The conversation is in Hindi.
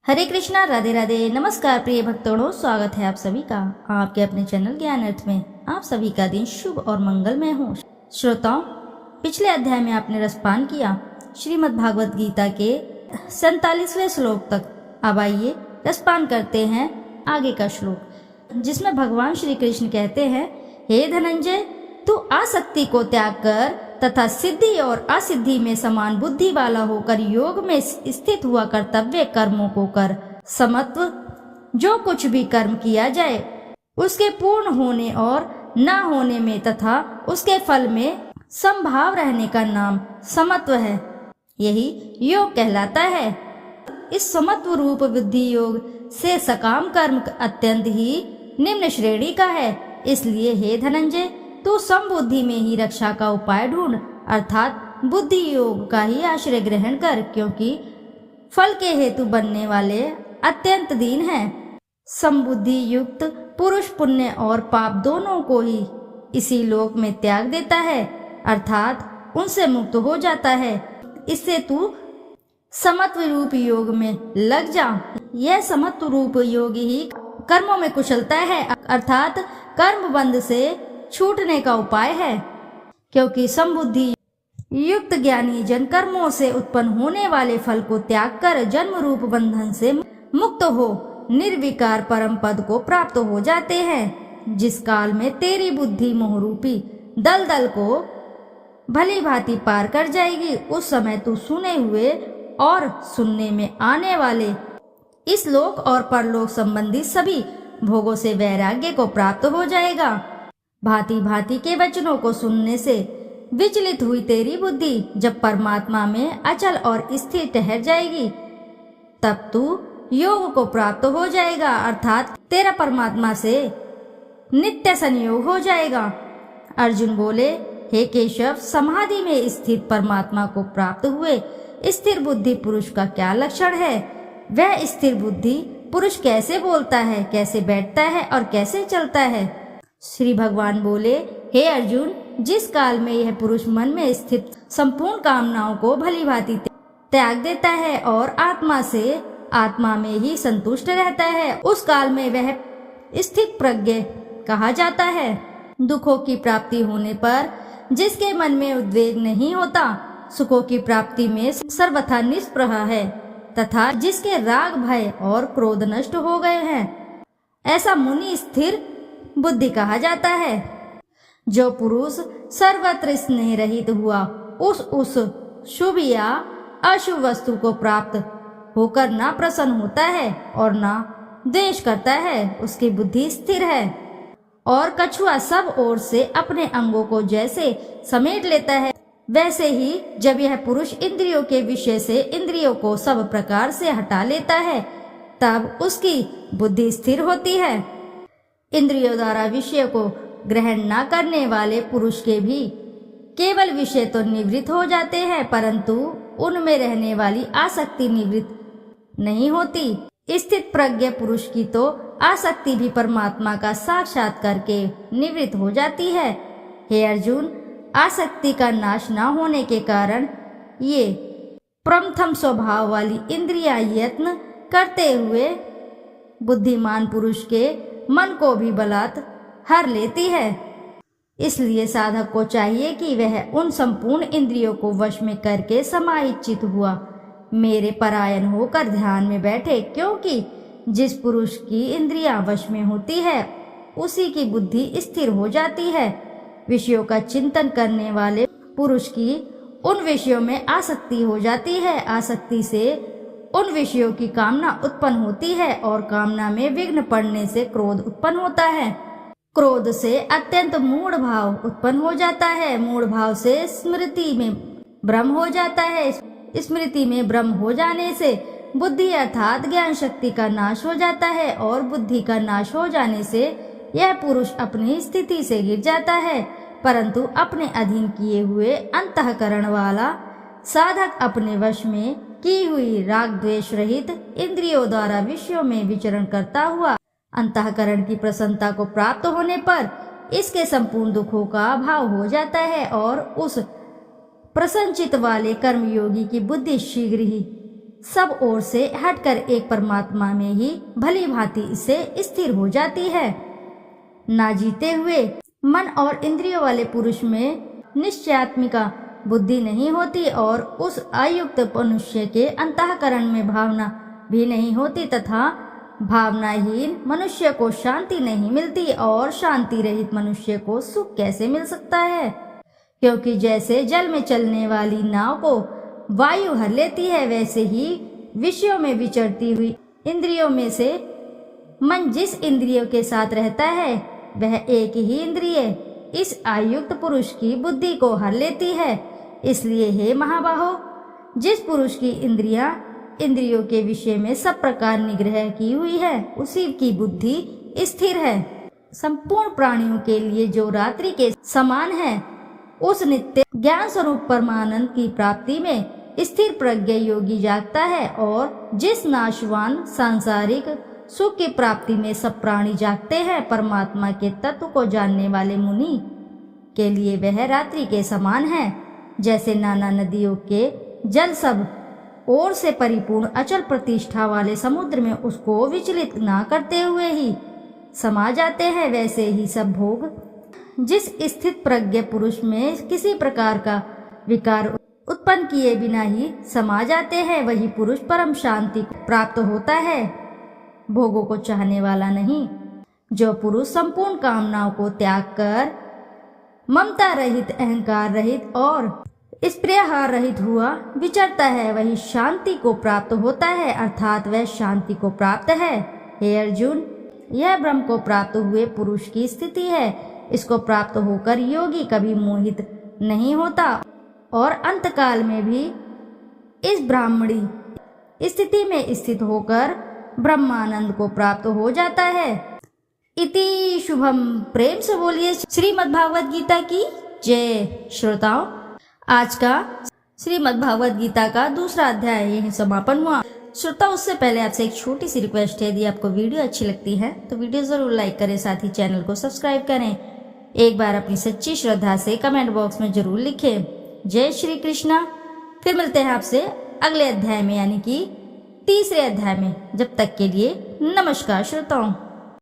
हरे कृष्णा, राधे राधे, नमस्कार प्रिय भक्तों, स्वागत है आप सभी का आपके अपने चैनल ज्ञान अर्थ में। आप सभी का दिन शुभ और मंगलमय हो। श्रोताओं, पिछले अध्याय में आपने रसपान किया श्रीमद् भागवत गीता के 47वें श्लोक तक। अब आइए रसपान करते हैं आगे का श्लोक, जिसमें भगवान श्री कृष्ण कहते हैं, हे धनंजय, तू आसक्ति को त्याग कर तथा सिद्धि और असिद्धि में समान बुद्धि वाला होकर योग में स्थित हुआ कर्तव्य कर्मों को कर। समत्व, जो कुछ भी कर्म किया जाए उसके पूर्ण होने और न होने में तथा उसके फल में समभाव रहने का नाम समत्व है। यही योग कहलाता है। इस समत्व रूप बुद्धि योग से सकाम कर्म अत्यंत ही निम्न श्रेणी का है। इसलिए हे धनंजय, तू समबुद्धि में ही रक्षा का उपाय ढूंढ, अर्थात बुद्धि योग का ही आश्रय ग्रहण कर, क्योंकि फल के हेतु बनने वाले अत्यंत दीन हैं। समबुद्धि युक्त पुरुष पुण्य और पाप दोनों को ही इसी लोक में त्याग देता है, अर्थात उनसे मुक्त हो जाता है। इससे तू समत्व रूप योग में लग जा। यह समत्व रूप योग ही कर्मों में कुशलता है, अर्थात कर्म बंध से छूटने का उपाय है। क्योंकि समबुद्धि युक्त ज्ञानी जन कर्मों से उत्पन्न होने वाले फल को त्याग कर जन्म रूप बंधन से मुक्त हो निर्विकार परम पद को प्राप्त हो जाते हैं। जिस काल में तेरी बुद्धि मोहरूपी दलदल को भली भांति पार कर जाएगी, उस समय तू सुने हुए और सुनने में आने वाले इस लोक और परलोक संबंधी सभी भोगों से वैराग्य को प्राप्त हो जाएगा। भांति भांति के वचनों को सुनने से विचलित हुई तेरी बुद्धि जब परमात्मा में अचल और स्थिर ठहर जाएगी, तब तू योग को प्राप्त हो जाएगा, अर्थात तेरा परमात्मा से नित्य संयोग हो जाएगा। अर्जुन बोले, हे केशव, समाधि में स्थित परमात्मा को प्राप्त हुए स्थिर बुद्धि पुरुष का क्या लक्षण है? वह स्थिर बुद्धि पुरुष कैसे बोलता है, कैसे बैठता है और कैसे चलता है? श्री भगवान बोले, हे अर्जुन, जिस काल में यह पुरुष मन में स्थित संपूर्ण कामनाओं को भली भांति त्याग देता है और आत्मा से आत्मा में ही संतुष्ट रहता है, उस काल में वह स्थित प्रज्ञ कहा जाता है। दुखों की प्राप्ति होने पर जिसके मन में उद्वेग नहीं होता, सुखों की प्राप्ति में सर्वथा निष्प्रह है, तथा जिसके राग भय और क्रोध नष्ट हो गए हैं, ऐसा मुनि स्थिर बुद्धि कहा जाता है। जो पुरुष सर्वत्र स्नेह रहित हुआ उस शुभ या अशुभ वस्तु को प्राप्त होकर ना प्रसन्न होता है और ना द्वेष करता है, उसकी बुद्धि स्थिर है। और कछुआ सब ओर से अपने अंगों को जैसे समेट लेता है, वैसे ही जब यह पुरुष इंद्रियों के विषय से इंद्रियों को सब प्रकार से हटा लेता है, तब उसकी बुद्धि स्थिर होती है। इंद्रियों द्वारा विषय को ग्रहण न करने वाले पुरुष के भी केवल विषय तो निवृत्त हो जाते हैं, परंतु उनमें रहने वाली आसक्ति निवृत्त नहीं होती। स्थित प्रज्ञ पुरुष की तो आसक्ति भी परमात्मा का साक्षात करके निवृत्त हो जाती है। हे अर्जुन, आसक्ति का नाश न होने के कारण ये प्रथम स्वभाव वाली इंद्रियां यत्न करते हुए बुद्धिमान पुरुष के मन को भी बलात् हर लेती है। इसलिए साधक को चाहिए कि वह उन संपूर्ण इंद्रियों को वश में करके समाहित चित्त हुआ मेरे परायण होकर ध्यान में बैठे, क्योंकि जिस पुरुष की इंद्रियां वश में होती है उसी की बुद्धि स्थिर हो जाती है। विषयों का चिंतन करने वाले पुरुष की उन विषयों में आसक्ति हो जाती है। आसक्ति से उन विषयों की कामना उत्पन्न होती है और कामना में विघ्न पड़ने से क्रोध उत्पन्न होता है। क्रोध से अत्यंत मूढ़ भाव उत्पन्न हो जाता है। मूढ़ भाव से स्मृति में भ्रम हो जाता है। स्मृति में भ्रम हो जाने से बुद्धि अर्थात ज्ञान शक्ति का नाश हो जाता है और बुद्धि का नाश हो जाने से यह पुरुष अपनी स्थिति से गिर जाता है। परंतु अपने अधीन किए हुए अंतःकरण वाला साधक अपने वश में की हुई राग द्वेष रहित इंद्रियों द्वारा विषयों में विचरण करता हुआ अंतःकरण की प्रसन्नता को प्राप्त होने पर इसके संपूर्ण दुखों का अभाव हो जाता है और उस प्रसन्नचित वाले कर्मयोगी की बुद्धि शीघ्र ही सब ओर से हटकर एक परमात्मा में ही भली भांति इसे स्थिर हो जाती है। ना जीते हुए मन और इंद्रियों वाले पुरुष में निश्चयात्मिका बुद्धि नहीं होती और उस अयुक्त मनुष्य के अंतःकरण में भावना भी नहीं होती तथा भावनाहीन मनुष्य को शांति नहीं मिलती और शांति रहित मनुष्य को सुख कैसे मिल सकता है? क्योंकि जैसे जल में चलने वाली नाव को वायु हर लेती है वैसे ही विषयों में विचरती हुई इंद्रियों में से मन जिस इंद्रियों के साथ रहता है वह एक ही इंद्रिय इस आयुक्त पुरुष की बुद्धि को हर लेती है। इसलिए हे महाबाहो, जिस पुरुष की इंद्रियों के विषय में सब प्रकार निग्रह की हुई है उसी की बुद्धि स्थिर है। संपूर्ण प्राणियों के लिए जो रात्रि के समान है उस नित्य ज्ञान स्वरूप परमानंद की प्राप्ति में स्थिर प्रज्ञ योगी जागता है और जिस नाशवान सांसारिक सुख की प्राप्ति में सब प्राणी जागते हैं परमात्मा के तत्व को जानने वाले मुनि के लिए वह रात्रि के समान है। जैसे नाना नदियों के जल सब ओर से परिपूर्ण अचल प्रतिष्ठा वाले समुद्र में उसको विचलित ना करते हुए ही समा जाते हैं वैसे ही सब भोग जिस स्थित प्रज्ञ पुरुष में किसी प्रकार का विकार उत्पन्न किए बिना ही समा जाते हैं वही पुरुष परम शांति प्राप्त होता है, भोगों को चाहने वाला नहीं। जो पुरुष संपूर्ण कामनाओं को त्याग कर ममता रहित अहंकार रहित और स्प्रियहार रहित हुआ विचरता है वही शांति को प्राप्त होता है अर्थात वह शांति को प्राप्त है। हे अर्जुन, यह ब्रह्म को प्राप्त हुए पुरुष की स्थिति है। इसको प्राप्त होकर योगी कभी मोहित नहीं होता और अंतकाल में भी इस ब्राह्मणी स्थिति में स्थित होकर ब्रह्मानंद को प्राप्त हो जाता है। इति शुभम। प्रेम से बोलिए श्रीमद् भागवत गीता की जय। श्रोताओं, आज का श्रीमद् भागवत गीता का दूसरा अध्याय यही समापन हुआ। श्रोताओं, उससे पहले आपसे एक छोटी सी रिक्वेस्ट है, यदि आपको वीडियो अच्छी लगती है तो वीडियो जरूर लाइक करें, साथ ही चैनल को सब्सक्राइब करें। एक बार अपनी सच्ची श्रद्धा से कमेंट बॉक्स में जरूर लिखें जय श्री कृष्णा। फिर मिलते हैं आपसे अगले अध्याय में यानी कि तीसरे अध्याय में। जब तक के लिए नमस्कार श्रोताओं।